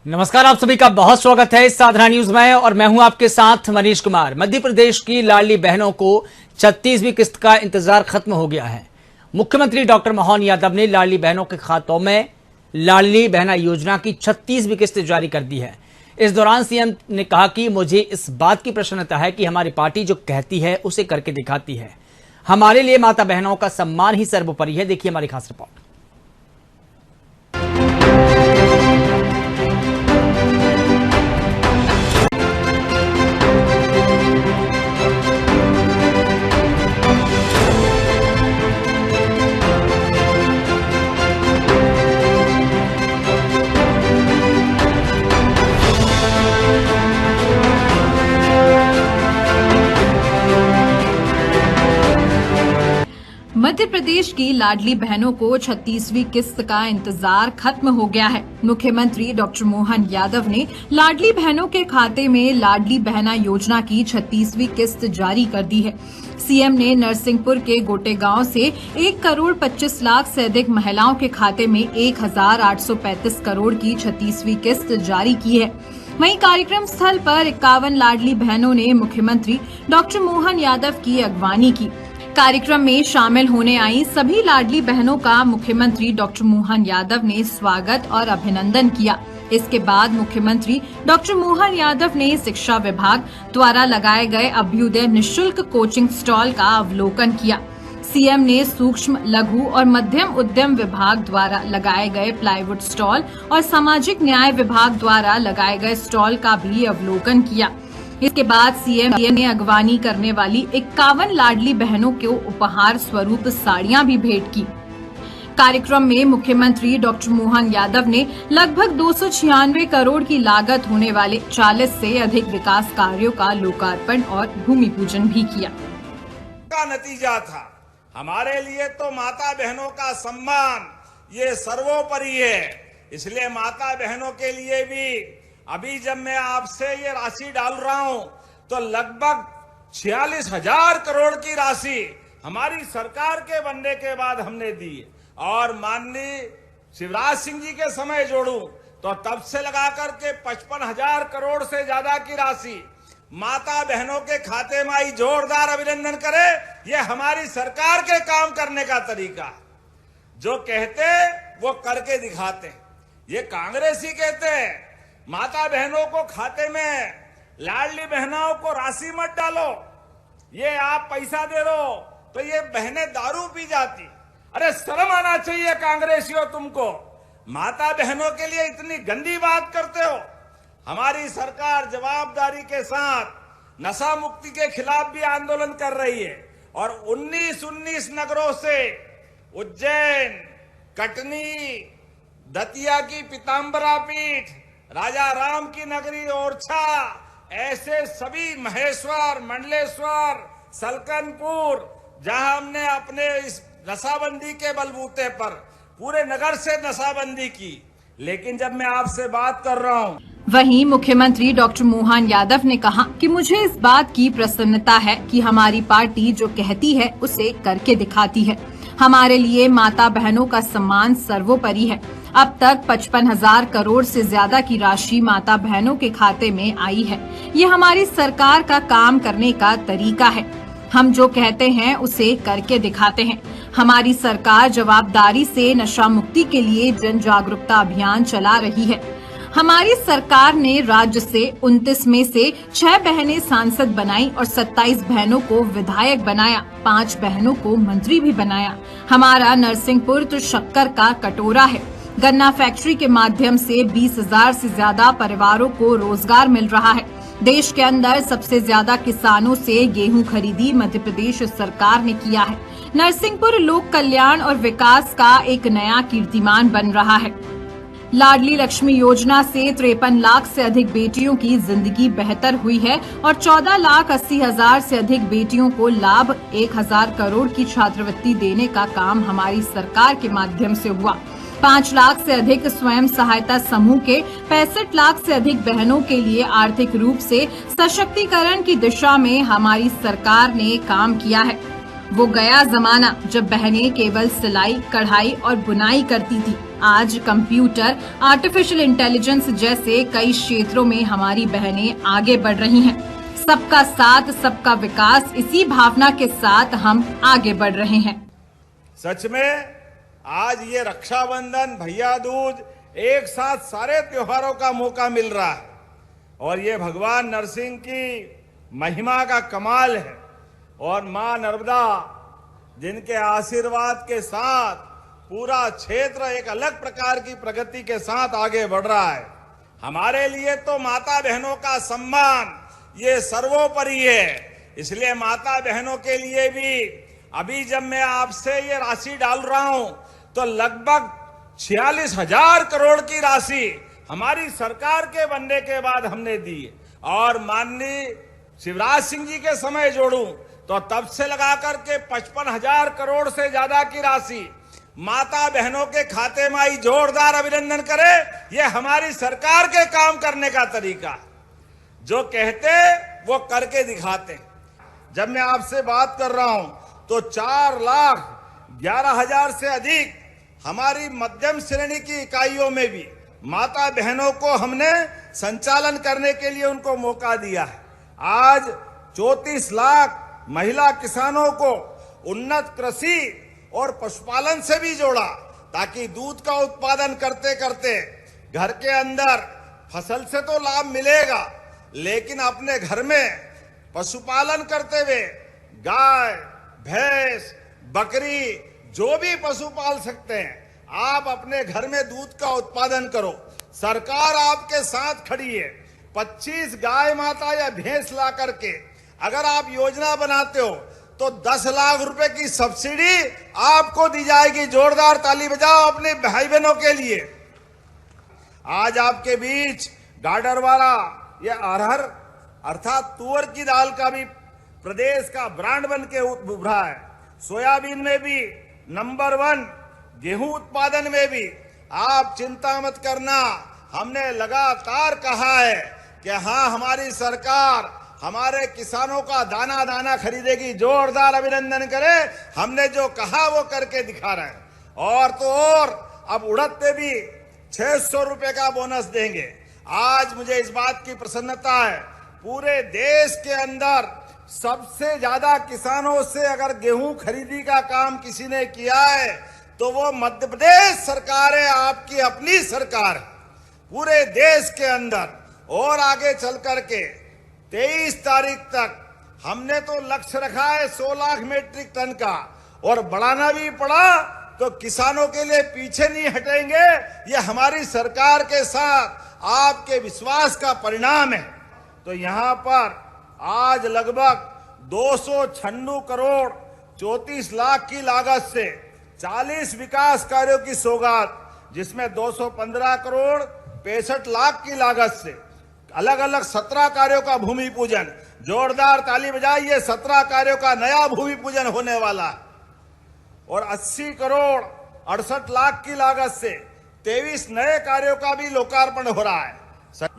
नमस्कार, आप सभी का बहुत स्वागत है इस साधना न्यूज में और मैं हूं आपके साथ मनीष कुमार। मध्य प्रदेश की लाडली बहनों को 36वीं किस्त का इंतजार खत्म हो गया है। मुख्यमंत्री डॉक्टर मोहन यादव ने लाडली बहनों के खातों में लाडली बहना योजना की 36वीं किस्त जारी कर दी है। इस दौरान सीएम ने कहा कि मुझे इस बात की प्रसन्नता है कि हमारी पार्टी जो कहती है उसे करके दिखाती है। हमारे लिए माता बहनों का सम्मान ही सर्वोपरि है। देखिए हमारी खास रिपोर्ट। मध्य प्रदेश की लाडली बहनों को 36वीं किस्त का इंतजार खत्म हो गया है। मुख्यमंत्री डॉक्टर मोहन यादव ने लाडली बहनों के खाते में लाडली बहना योजना की 36वीं किस्त जारी कर दी है। सीएम ने नरसिंहपुर के गोटेगांव से 1 करोड़ 25 लाख से अधिक महिलाओं के खाते में 1835 करोड़ की 36वीं किस्त जारी की है। वहीं कार्यक्रम स्थल पर 51 लाडली बहनों ने मुख्यमंत्री डॉक्टर मोहन यादव की अगवानी की। कार्यक्रम में शामिल होने आई सभी लाडली बहनों का मुख्यमंत्री डॉक्टर मोहन यादव ने स्वागत और अभिनंदन किया। इसके बाद मुख्यमंत्री डॉक्टर मोहन यादव ने शिक्षा विभाग द्वारा लगाए गए अभ्युदय निःशुल्क कोचिंग स्टॉल का अवलोकन किया। सीएम ने सूक्ष्म, लघु और मध्यम उद्यम विभाग द्वारा लगाए गए प्लाईवुड स्टॉल और सामाजिक न्याय विभाग द्वारा लगाए गए स्टॉल का भी अवलोकन किया। इसके बाद सीएम ने अगवानी करने वाली 51 लाडली बहनों को उपहार स्वरूप साड़ियां भी भेंट की। कार्यक्रम में मुख्यमंत्री डॉक्टर मोहन यादव ने लगभग 296 करोड़ की लागत होने वाले 40 से अधिक विकास कार्यों का लोकार्पण और भूमि पूजन भी किया। का नतीजा था। हमारे लिए तो माता बहनों का सम्मान ये सर्वोपरि है। इसलिए माता बहनों के लिए भी अभी जब मैं आपसे ये राशि डाल रहा हूं तो लगभग 46,000 करोड़ की राशि हमारी सरकार के बनने के बाद हमने दी और माननीय शिवराज सिंह जी के समय जोड़ूं तो तब से लगाकर के 55,000 करोड़ से ज्यादा की राशि माता बहनों के खाते में आई। जोरदार अभिनंदन करे। ये हमारी सरकार के काम करने का तरीका। जो कहते वो करके दिखाते। ये कांग्रेसी कहते हैं माता बहनों को खाते में लाडली बहनों को राशि मत डालो, ये आप पैसा दे दो तो ये बहनें दारू पी जाती। अरे शर्म आना चाहिए कांग्रेसियों तुमको। माता बहनों के लिए इतनी गंदी बात करते हो। हमारी सरकार जवाबदारी के साथ नशा मुक्ति के खिलाफ भी आंदोलन कर रही है और 19 नगरों से उज्जैन, कटनी, दतिया की पीताम्बरा पीठ, राजा राम की नगरी ओरछा, ऐसे सभी महेश्वर, मंडलेश्वर, सलकनपुर, जहां हमने अपने इस नशाबंदी के बलबूते पर पूरे नगर से नशाबंदी की। लेकिन जब मैं आपसे बात कर रहा हूं, वहीं मुख्यमंत्री डॉक्टर मोहन यादव ने कहा कि मुझे इस बात की प्रसन्नता है कि हमारी पार्टी जो कहती है उसे करके दिखाती है। हमारे लिए माता बहनों का सम्मान सर्वोपरि है। अब तक 55,000 करोड़ से ज्यादा की राशि माता बहनों के खाते में आई है। ये हमारी सरकार का काम करने का तरीका है। हम जो कहते हैं उसे करके दिखाते हैं। हमारी सरकार जवाबदारी से नशा मुक्ति के लिए जन जागरूकता अभियान चला रही है। हमारी सरकार ने राज्य से 29 में से 6 बहनें सांसद बनाई और 27 बहनों को विधायक बनाया, 5 बहनों को मंत्री भी बनाया। हमारा नरसिंहपुर तो शक्कर का कटोरा है। गन्ना फैक्ट्री के माध्यम से 20,000 से ज्यादा परिवारों को रोजगार मिल रहा है। देश के अंदर सबसे ज्यादा किसानों से गेहूं खरीदी मध्य प्रदेश सरकार ने किया है। नरसिंहपुर लोक कल्याण और विकास का एक नया कीर्तिमान बन रहा है। लाडली लक्ष्मी योजना से 53 लाख से अधिक बेटियों की जिंदगी बेहतर हुई है और 14,80,000 से अधिक बेटियों को लाभ 1,000 करोड़ की छात्रवृत्ति देने का काम हमारी सरकार के माध्यम से हुआ। 5 लाख से अधिक स्वयं सहायता समूह के 65 लाख से अधिक बहनों के लिए आर्थिक रूप से सशक्तिकरण की दिशा में हमारी सरकार ने काम किया है। वो गया जमाना जब बहनें केवल सिलाई, कढ़ाई और बुनाई करती थी। आज कंप्यूटर, आर्टिफिशियल इंटेलिजेंस जैसे कई क्षेत्रों में हमारी बहनें आगे बढ़ रही हैं। सबका साथ, सबका विकास, इसी भावना के साथ हम आगे बढ़ रहे हैं। सच में आज ये रक्षाबंधन, भैया दूज, एक साथ सारे त्योहारों का मौका मिल रहा है और ये भगवान नरसिंह की महिमा का कमाल है। और मां नर्मदा जिनके आशीर्वाद के साथ पूरा क्षेत्र एक अलग प्रकार की प्रगति के साथ आगे बढ़ रहा है। हमारे लिए तो माता बहनों का सम्मान ये सर्वोपरि है। इसलिए माता बहनों के लिए भी अभी जब मैं आपसे ये राशि डाल रहा हूं तो लगभग 46,000 करोड़ की राशि हमारी सरकार के बनने के बाद हमने दी है। और माननीय शिवराज सिंह जी के समय जोड़ूं तो तब से लगाकर के 55,000 करोड़ से ज्यादा की राशि माता बहनों के खाते में आई। जोरदार अभिनंदन करें। ये हमारी सरकार के काम करने का तरीका है। जो कहते वो करके दिखाते। जब मैं आपसे बात कर रहा हूं तो 4,11,000 से अधिक हमारी मध्यम श्रेणी की इकाइयों में भी माता बहनों को हमने संचालन करने के लिए उनको मौका दिया है। आज 34 लाख महिला किसानों को उन्नत कृषि और पशुपालन से भी जोड़ा ताकि दूध का उत्पादन करते करते घर के अंदर फसल से तो लाभ मिलेगा, लेकिन अपने घर में पशुपालन करते हुए गाय, भैंस, बकरी जो भी पशु पाल सकते हैं, आप अपने घर में दूध का उत्पादन करो। सरकार आपके साथ खड़ी है। 25 गाय माता या भैंस ला करके अगर आप योजना बनाते हो तो 10 लाख रुपए की सब्सिडी आपको दी जाएगी। जोरदार ताली बजाओ अपने भाई बहनों के लिए। आज आपके बीच गाडरवारा या अरहर अर्थात तुअर की दाल का भी प्रदेश का ब्रांड बन के उभरा है। सोयाबीन में भी नंबर 1, गेहूं उत्पादन में भी। आप चिंता मत करना, हमने लगातार कहा है कि हाँ, हमारी सरकार हमारे किसानों का दाना दाना खरीदेगी। जोरदार अभिनंदन करें। हमने जो कहा वो करके दिखा रहे हैं। और तो और अब उड़द पे भी 600 रुपए का बोनस देंगे। आज मुझे इस बात की प्रसन्नता है, पूरे देश के अंदर सबसे ज्यादा किसानों से अगर गेहूं खरीदी का काम किसी ने किया है तो वो मध्य प्रदेश सरकार है, आपकी अपनी सरकार है पूरे देश के अंदर। और आगे चल करके 23 तारीख तक हमने तो लक्ष्य रखा है 100 लाख मीट्रिक टन का, और बढ़ाना भी पड़ा तो किसानों के लिए पीछे नहीं हटेंगे। ये हमारी सरकार के साथ आपके विश्वास का परिणाम है। तो यहाँ पर आज लगभग 296 करोड़ 34 लाख की लागत से 40 विकास कार्यों की सौगात, जिसमें 215 करोड़ 65 लाख की लागत से अलग अलग 17 कार्यों का भूमि पूजन। जोरदार ताली बजाइए। 17 कार्यों का नया भूमि पूजन होने वाला है। और 80 करोड़ 68 लाख की लागत से 23 नए कार्यों का भी लोकार्पण हो रहा है।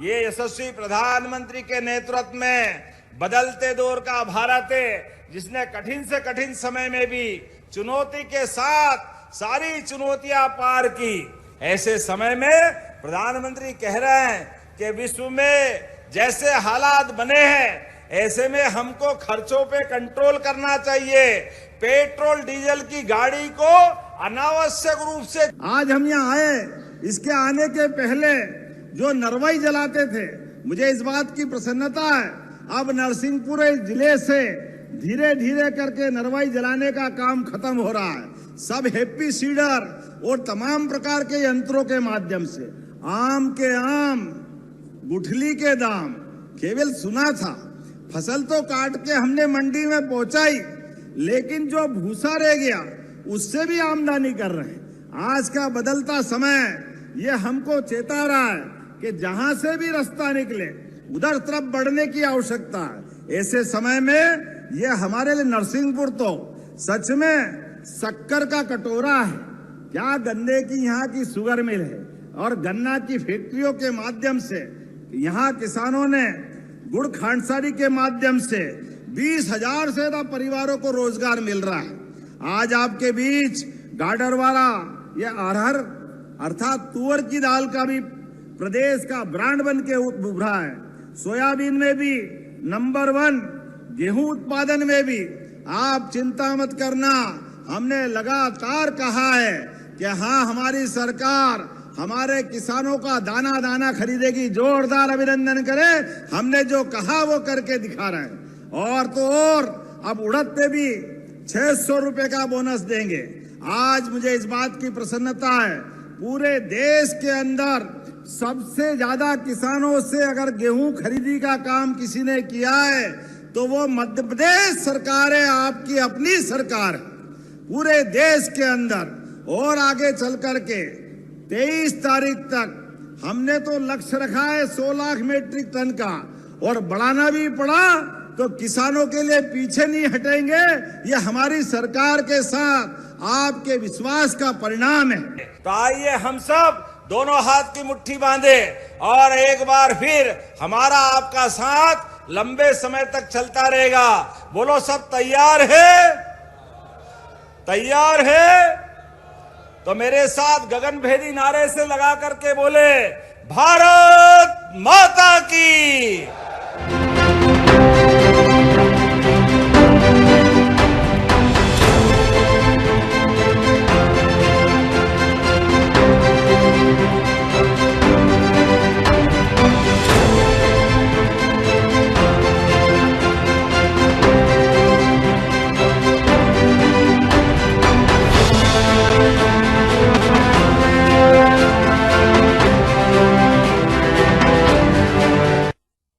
ये यशस्वी प्रधानमंत्री के नेतृत्व में बदलते दौर का भारत है, जिसने कठिन से कठिन समय में भी चुनौती के साथ सारी चुनौतियां पार की। ऐसे समय में प्रधानमंत्री कह रहे हैं कि विश्व में जैसे हालात बने हैं ऐसे में हमको खर्चों पे कंट्रोल करना चाहिए। पेट्रोल डीजल की गाड़ी को अनावश्यक रूप से, आज हम यहाँ आए, इसके आने के पहले जो नरवाई जलाते थे, मुझे इस बात की प्रसन्नता है अब नरसिंहपुर जिले से धीरे धीरे करके नरवाई जलाने का काम खत्म हो रहा है। सब हैप्पी सीडर और तमाम प्रकार के यंत्रों के माध्यम से आम के आम, गुठली के दाम केवल सुना था, फसल तो काट के हमने मंडी में पहुंचाई, लेकिन जो भूसा रह गया उससे भी आमदनी कर रहे हैं। आज का बदलता समय ये हमको चेता रहा है कि जहां से भी रास्ता निकले उधर तरफ बढ़ने की आवश्यकता है। ऐसे समय में ये हमारे लिए नरसिंहपुर तो सच में शक्कर का कटोरा है। क्या गन्ने की यहाँ की शुगर मिल है और गन्ना की फैक्ट्रियों के माध्यम से यहाँ किसानों ने गुड़ खांडसारी के माध्यम से 20,000 से ज्यादा परिवारों को रोजगार मिल रहा है। आज आपके बीच गाडरवारा या अरहर अर्थात तुअर की दाल का भी प्रदेश का ब्रांड बन के उभरा है। सोयाबीन में भी नंबर 1, गेहूं उत्पादन में भी। आप चिंता मत करना, हमने लगातार कहा है कि हाँ, हमारी सरकार हमारे किसानों का दाना दाना खरीदेगी। जोरदार अभिनंदन करें, हमने जो कहा वो करके दिखा रहे हैं। और तो और अब उड़द पे भी 600 रुपए का बोनस देंगे। आज मुझे इस बात की प्रसन्नता है, पूरे देश के अंदर सबसे ज्यादा किसानों से अगर गेहूं खरीदी का काम किसी ने किया है तो वो मध्य प्रदेश सरकार है, आपकी अपनी सरकार है पूरे देश के अंदर। और आगे चल करके 23 तारीख तक हमने तो लक्ष्य रखा है 100 लाख मीट्रिक टन का, और बढ़ाना भी पड़ा तो किसानों के लिए पीछे नहीं हटेंगे। ये हमारी सरकार के साथ आपके विश्वास का परिणाम है। तो आइए हम सब दोनों हाथ की मुट्ठी बांधे और एक बार फिर हमारा आपका साथ लंबे समय तक चलता रहेगा। बोलो, सब तैयार है? तैयार है? तो मेरे साथ गगनभेदी नारे से लगा करके बोले, भारत माता।